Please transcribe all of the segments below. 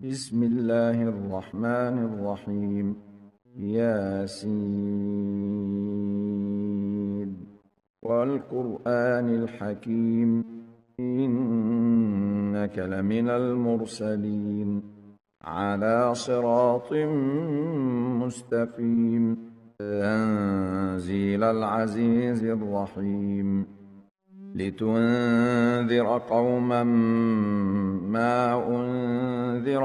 بسم الله الرحمن الرحيم. ياسين والقرآن الحكيم إنك لمن المرسلين على صراط مستقيم تنزيل العزيز الرحيم لتنذر قوما ما أنذر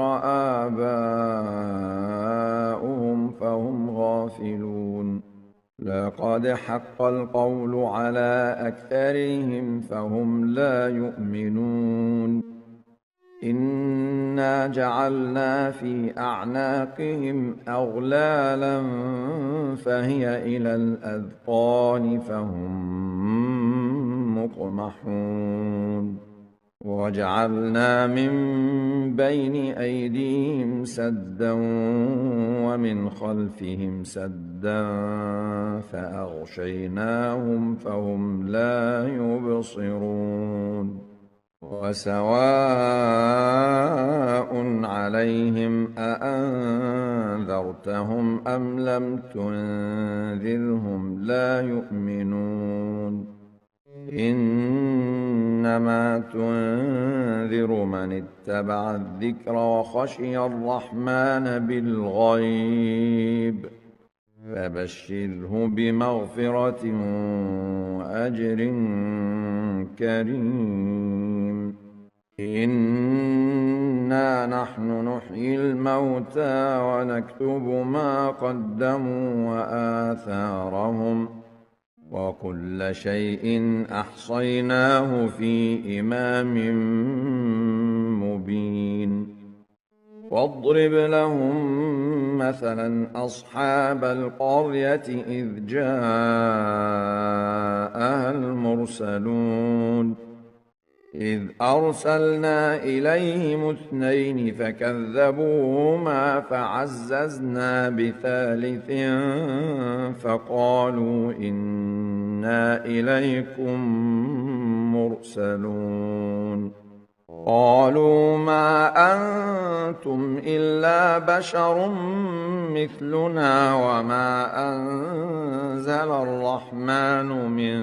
آباؤهم فهم غافلون لقد حق القول على أكثرهم فهم لا يؤمنون إنا جعلنا في أعناقهم أغلالا فهي إلى الأذقان فهم مقمحون وجعلنا من بين أيديهم سدا ومن خلفهم سدا فأغشيناهم فهم لا يبصرون وسواء عليهم أأنذرتهم أم لم تنذرهم لا يؤمنون إنما تنذر من اتبع الذكر وخشي الرحمن بالغيب فبشره بمغفرة وأجر كريم إنا نحن نحيي الموتى ونكتب ما قدموا وآثارهم وكل شيء أحصيناه في إمام مبين واضرب لهم مثلا أصحاب القرية إذ جاءها المرسلون إذ أرسلنا إليهم اثنين فكذبوهما فعززنا بثالث فقالوا إنا إليكم مرسلون قالوا ما أنتم إلا بشر مثلنا وما أنزل الرحمن من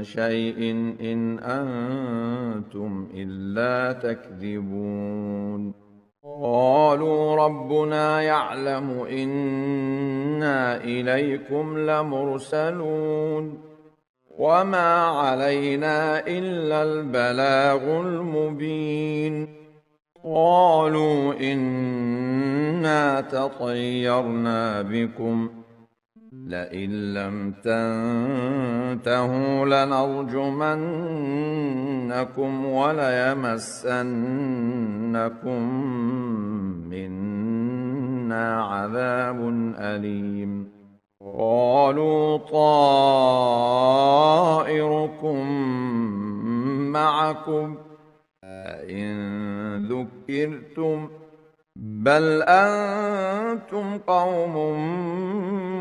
شيء إن أنتم إلا تكذبون قالوا ربنا يعلم إنا إليكم لمرسلون وما علينا إلا البلاغ المبين قالوا إنا تطيرنا بكم لئن لم تنتهوا لنرجمنكم وليمسنكم منا عذاب أليم قالوا طائركم معكم أئن ذكرتم بل أنتم قوم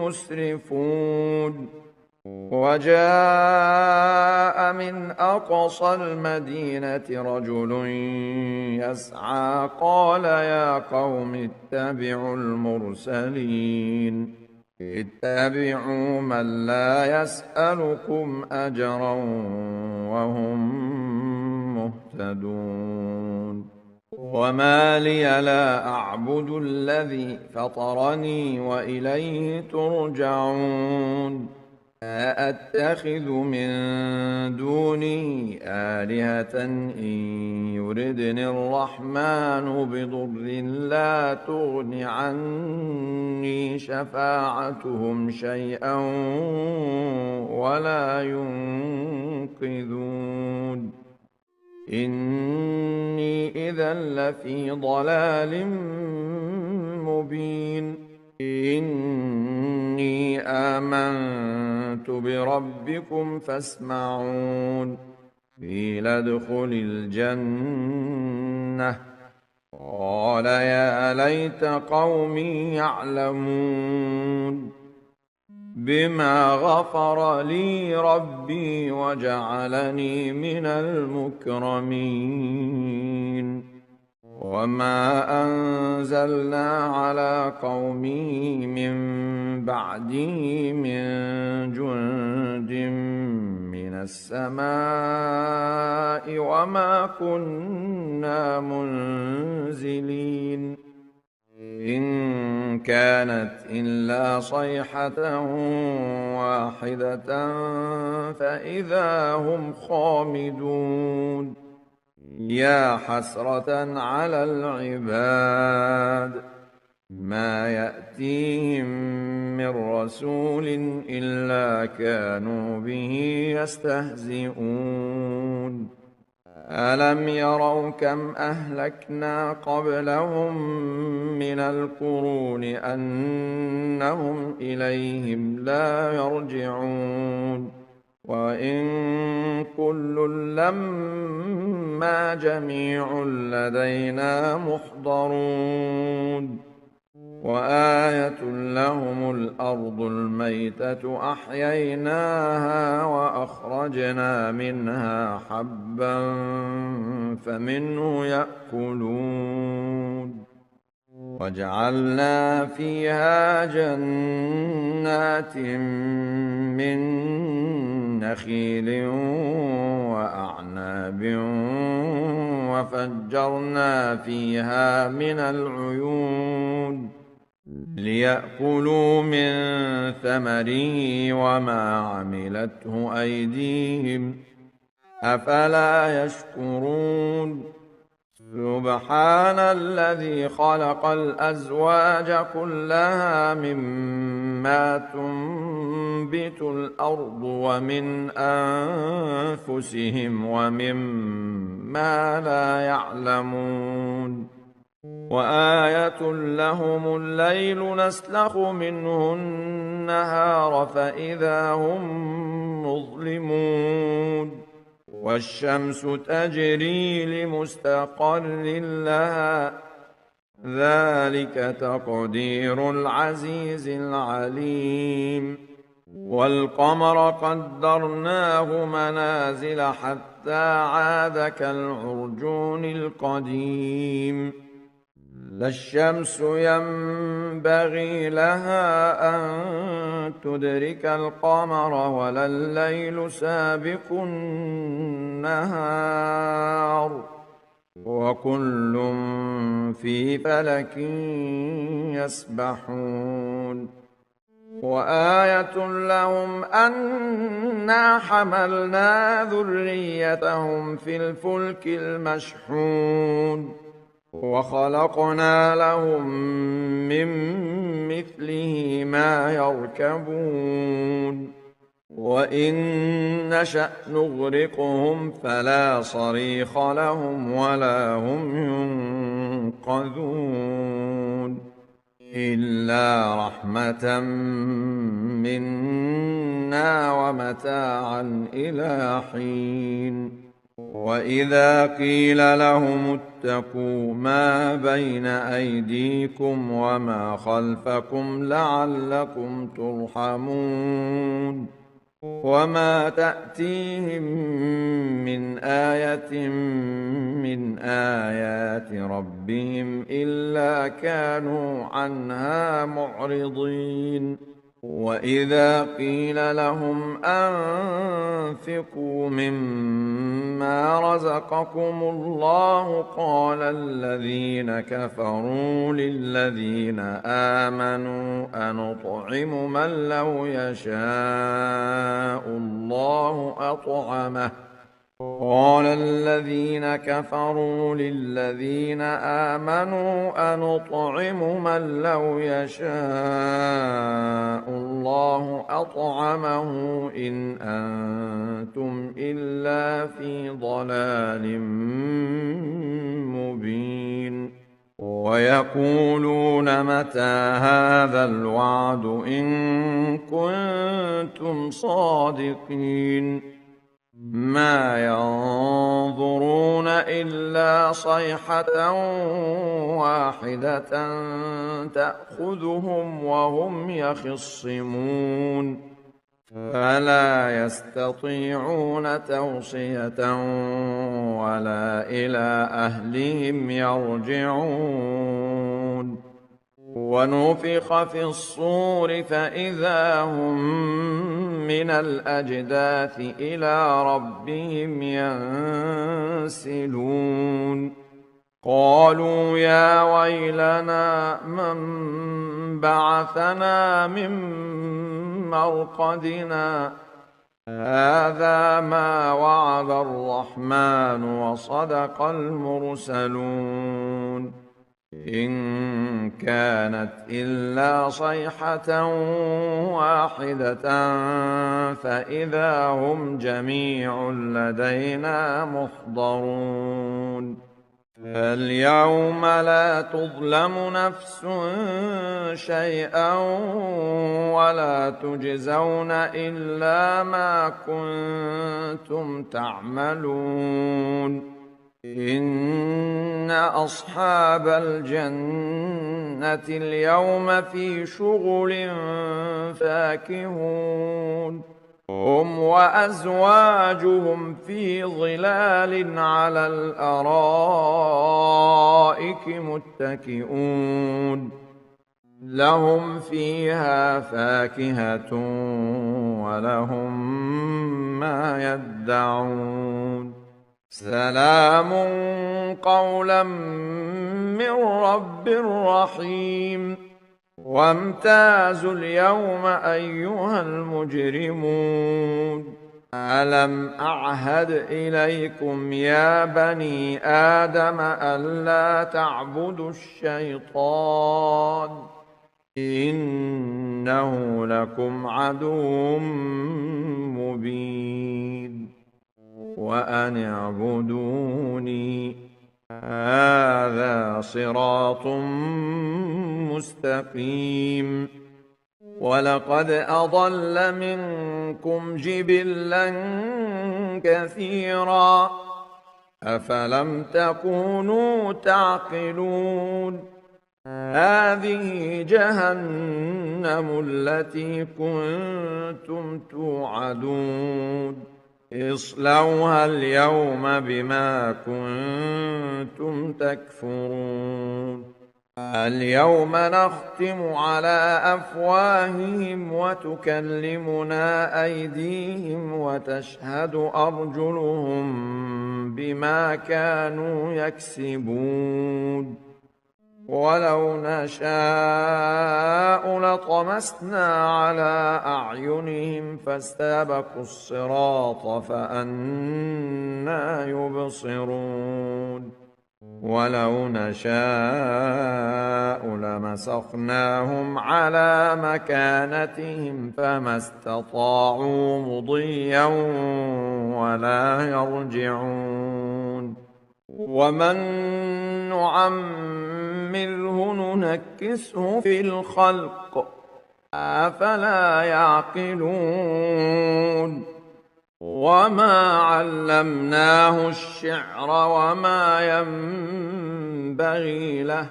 مسرفون وجاء من أقصى المدينة رجل يسعى قال يا قوم اتبعوا المرسلين اتبعوا من لا يسألكم أجرا وهم مهتدون وما لي لا أعبد الذي فطرني وإليه ترجعون أأتخذ من دونه آلهة إن يردني الرحمن بضر لا تغن عني شفاعتهم شيئا ولا ينقذون إني إذا لفي ضلال مبين إني آمنت بربكم فاسمعون قيل ادخل الجنة قال يا ليت قومي يعلمون بما غفر لي ربي وجعلني من المكرمين وما أنزلنا على قومه من بعده من جند من السماء وما كنا منزلين إن كانت إلا صيحة واحدة فإذا هم خامدون يا حسرة على العباد ما يأتيهم من رسول إلا كانوا به يستهزئون ألم يروا كم أهلكنا قبلهم من القرون أنهم إليهم لا يرجعون وإن كل لما جميع لدينا محضرون وآية لهم الأرض الميتة أحييناها وأخرجنا منها حبا فمنه يأكلون وجعلنا فيها جنات من نخيل وأعناب وفجرنا فيها من العيون ليأكلوا من ثمره وما عملته أيديهم أفلا يشكرون سبحان الذي خلق الأزواج كلها مما تنبت الأرض ومن أنفسهم ومما لا يعلمون وآية لهم الليل نسلخ منه النهار فإذا هم مظلمون والشمس تجري لمستقر لها ذلك تقدير العزيز العليم والقمر قدرناه منازل حتى عاد كالعرجون القديم لا الشمس ينبغي لها أن تدرك القمر ولا الليل سابق النهار وكل في فلك يسبحون وآية لهم أنا حملنا ذريتهم في الفلك المشحون وخلقنا لهم من مثله ما يركبون وإن نشأ نغرقهم فلا صريخ لهم ولا هم ينقذون إلا رحمة منا ومتاعا إلى حين وإذا قيل لهم اتقوا ما بين أيديكم وما خلفكم لعلكم ترحمون وما تأتيهم من آية من آيات ربهم إلا كانوا عنها معرضين وإذا قيل لهم أنفقوا مما رزقكم الله قال الذين كفروا للذين آمنوا أنطعم من لو يشاء الله أطعمه قال الذين كفروا للذين آمنوا أنطعم من لو يشاء الله أطعمه إن أنتم إلا في ضلال مبين ويقولون متى هذا الوعد إن كنتم صادقين ما ينظرون إلا صيحة واحدة تأخذهم وهم يخصمون فلا يستطيعون توصية ولا إلى أهلهم يرجعون ونفخ في الصور فإذا هم من الأجداث إلى ربهم ينسلون قالوا يا ويلنا من بعثنا من مرقدنا هذا ما وعد الرحمن وصدق المرسلون إن كانت إلا صيحة واحدة فإذا هم جميع لدينا محضرون فاليوم لا تظلم نفس شيئا ولا تجزون إلا ما كنتم تعملون إن أصحاب الجنة اليوم في شغل فاكهون هم وأزواجهم في ظلال على الأرائك متكئون لهم فيها فاكهة ولهم ما يدعون سلام قولا من رب رحيم وامتازوا اليوم أيها المجرمون ألم أعهد إليكم يا بني آدم ألا تعبدوا الشيطان إنه لكم عدو مبين وأن اعبدوني هذا صراط مستقيم ولقد أضل منكم جبلا كثيرا أفلم تكونوا تعقلون هذه جهنم التي كنتم توعدون اصلوها اليوم بما كنتم تكفرون اليوم نختم على أفواههم وتكلمنا أيديهم وتشهد أرجلهم بما كانوا يكسبون ولو نشاء لطمسنا على أعينهم فاستبقوا الصراط فأنى يبصرون ولو نشاء لمسخناهم على مكانتهم فما استطاعوا مضيا ولا يرجعون ومن نعمره ننكسه في الخلق أفلا يعقلون وما علمناه الشعر وما ينبغي له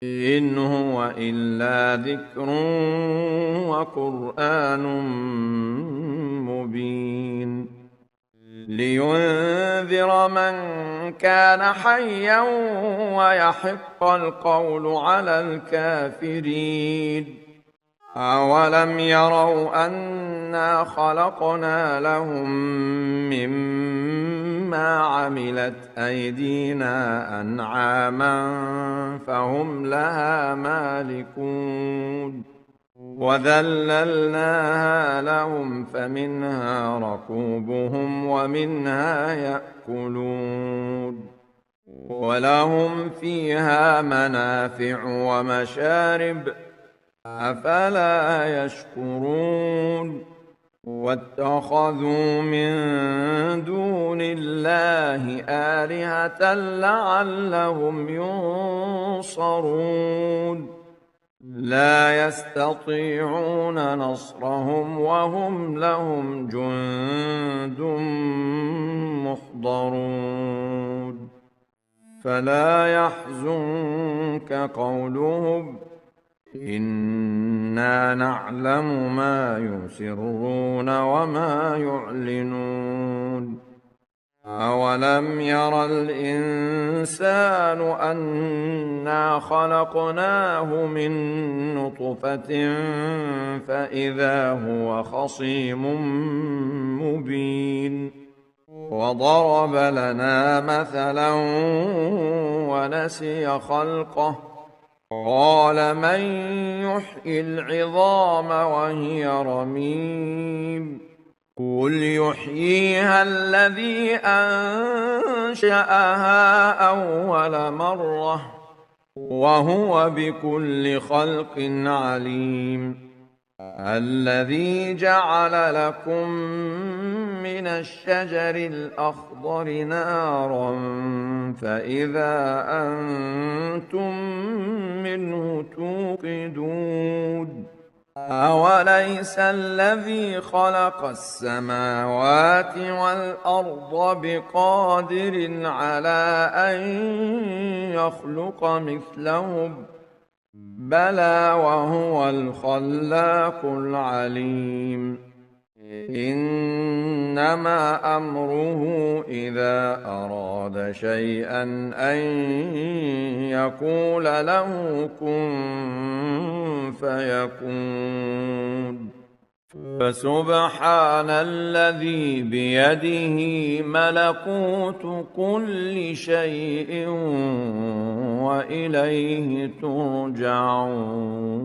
إن هو إلا ذكر وقرآن مبين لينذر من كان حيا ويحق القول على الكافرين أولم يروا أنا خلقنا لهم مما عملت أيدينا أنعاما فهم لها مالكون وذللناها لهم فمنها ركوبهم ومنها يأكلون ولهم فيها منافع ومشارب أفلا يشكرون واتخذوا من دون الله آلهة لعلهم ينصرون لا يستطيعون نصرهم وهم لهم جند محضرون فلا يحزنك قولهم إنا نعلم ما يسرون وما يعلنون أولم ير الإنسان أنا خلقناه من نطفة فإذا هو خصيم مبين وضرب لنا مثلا ونسي خلقه قال من يحيي العظام وهي رميم قل يحييها الذي أنشأها أول مرة وهو بكل خلق عليم الذي جعل لكم من الشجر الأخضر نارا فإذا أنتم منه توقدون أوليس الذي خلق السماوات والأرض بقادر على أن يخلق مثلهم بلى وهو الخلاق العليم إنما أمره إذا أراد شيئا أن يقول له كن فيكون فسبحان الذي بيده ملكوت كل شيء وإليه ترجعون.